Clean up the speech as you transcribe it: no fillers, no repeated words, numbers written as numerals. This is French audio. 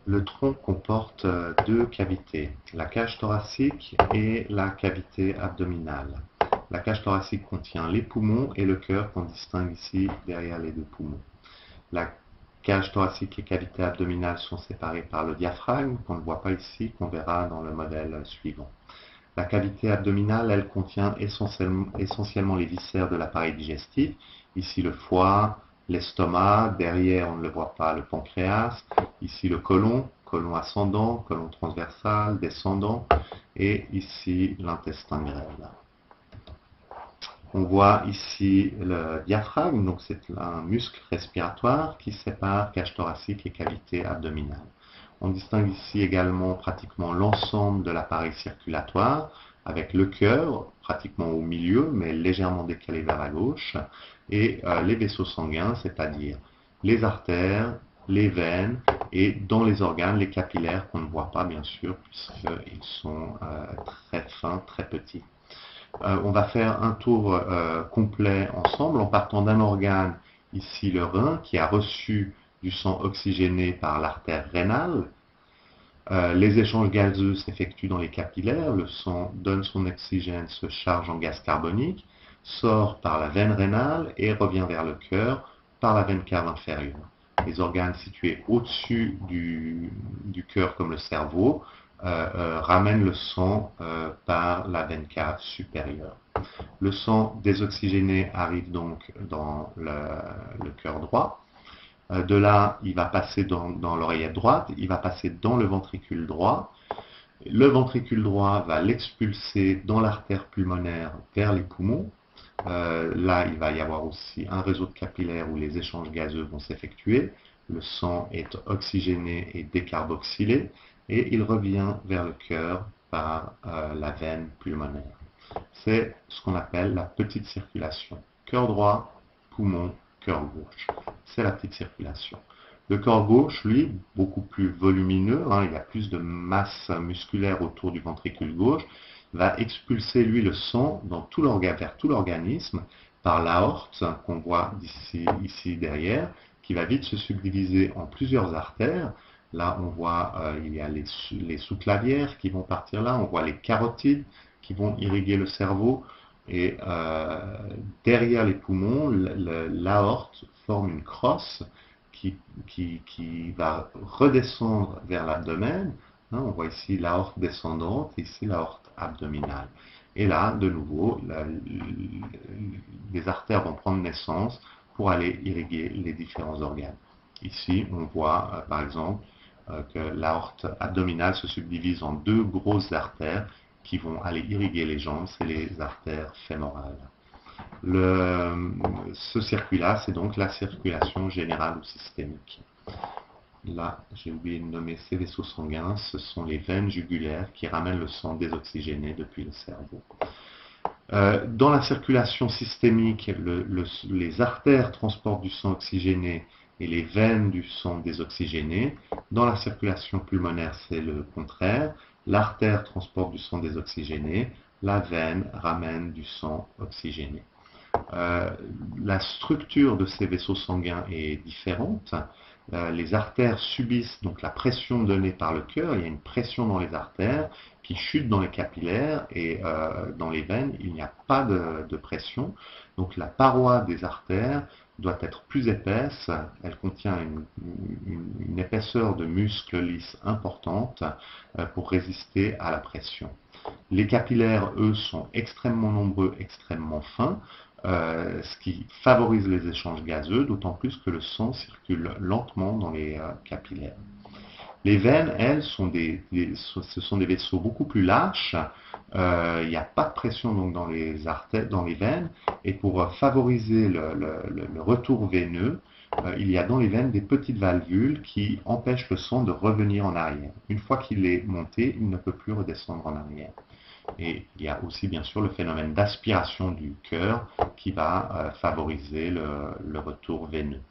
Le tronc comporte deux cavités, la cage thoracique et la cavité abdominale. La cage thoracique contient les poumons et le cœur qu'on distingue ici derrière les deux poumons. La cage thoracique et cavité abdominale sont séparées par le diaphragme, qu'on ne voit pas ici, qu'on verra dans le modèle suivant. La cavité abdominale, elle contient essentiellement les viscères de l'appareil digestif, ici le foie, l'estomac, derrière on ne le voit pas, le pancréas, ici le côlon, côlon ascendant, côlon transversal, descendant, et ici l'intestin grêle. On voit ici le diaphragme, donc c'est un muscle respiratoire qui sépare cage thoracique et cavité abdominale. On distingue ici également pratiquement l'ensemble de l'appareil circulatoire, avec le cœur pratiquement au milieu, mais légèrement décalé vers la gauche, et les vaisseaux sanguins, c'est-à-dire les artères, les veines, et dans les organes, les capillaires qu'on ne voit pas bien sûr, puisqu'ils sont très fins, très petits. On va faire un tour complet ensemble en partant d'un organe, ici le rein, qui a reçu du sang oxygéné par l'artère rénale. Les échanges gazeux s'effectuent dans les capillaires, le sang donne son oxygène, se charge en gaz carbonique, sort par la veine rénale et revient vers le cœur par la veine cave inférieure. Les organes situés au-dessus du cœur comme le cerveau ramènent le sang par la veine cave supérieure. Le sang désoxygéné arrive donc dans le cœur droit. De là, il va passer dans l'oreillette droite, il va passer dans le ventricule droit. Le ventricule droit va l'expulser dans l'artère pulmonaire vers les poumons. Là, il va y avoir aussi un réseau de capillaires où les échanges gazeux vont s'effectuer. Le sang est oxygéné et décarboxylé et il revient vers le cœur par la veine pulmonaire. C'est ce qu'on appelle la petite circulation. Cœur droit, poumon, cœur gauche. C'est la petite circulation. Le cœur gauche, lui, beaucoup plus volumineux, il y a plus de masse musculaire autour du ventricule gauche, va expulser, lui, le sang vers tout l'organisme par l'aorte qu'on voit ici derrière, qui va vite se subdiviser en plusieurs artères. Là, on voit, il y a les sous-clavières qui vont partir là, on voit les carotides qui vont irriguer le cerveau, et derrière les poumons, l'aorte forme une crosse qui va redescendre vers l'abdomen. On voit ici l'aorte descendante, ici l'aorte abdominale. Et là, de nouveau, les artères vont prendre naissance pour aller irriguer les différents organes. Ici, on voit par exemple que l'aorte abdominale se subdivise en deux grosses artères qui vont aller irriguer les jambes, c'est les artères fémorales. Ce circuit-là, c'est donc la circulation générale ou systémique. Là, j'ai oublié de nommer ces vaisseaux sanguins, ce sont les veines jugulaires qui ramènent le sang désoxygéné depuis le cerveau. Dans la circulation systémique, les artères transportent du sang oxygéné et les veines du sang désoxygéné. Dans la circulation pulmonaire, c'est le contraire. L'artère transporte du sang désoxygéné, la veine ramène du sang oxygéné. La structure de ces vaisseaux sanguins est différente. Les artères subissent donc la pression donnée par le cœur. Il y a une pression dans les artères qui chute dans les capillaires, et dans les veines, il n'y a pas de pression. Donc la paroi des artères doit être plus épaisse. Elle contient une épaisseur de muscle lisse importante pour résister à la pression. Les capillaires, eux, sont extrêmement nombreux, extrêmement fins, ce qui favorise les échanges gazeux, d'autant plus que le sang circule lentement dans les capillaires. Les veines, elles, ce sont des vaisseaux beaucoup plus lâches. Il n'y a pas de pression donc dans les artères, dans les veines, et pour favoriser le retour veineux, il y a dans les veines des petites valvules qui empêchent le sang de revenir en arrière. Une fois qu'il est monté, il ne peut plus redescendre en arrière. Et il y a aussi bien sûr le phénomène d'aspiration du cœur qui va favoriser le retour veineux.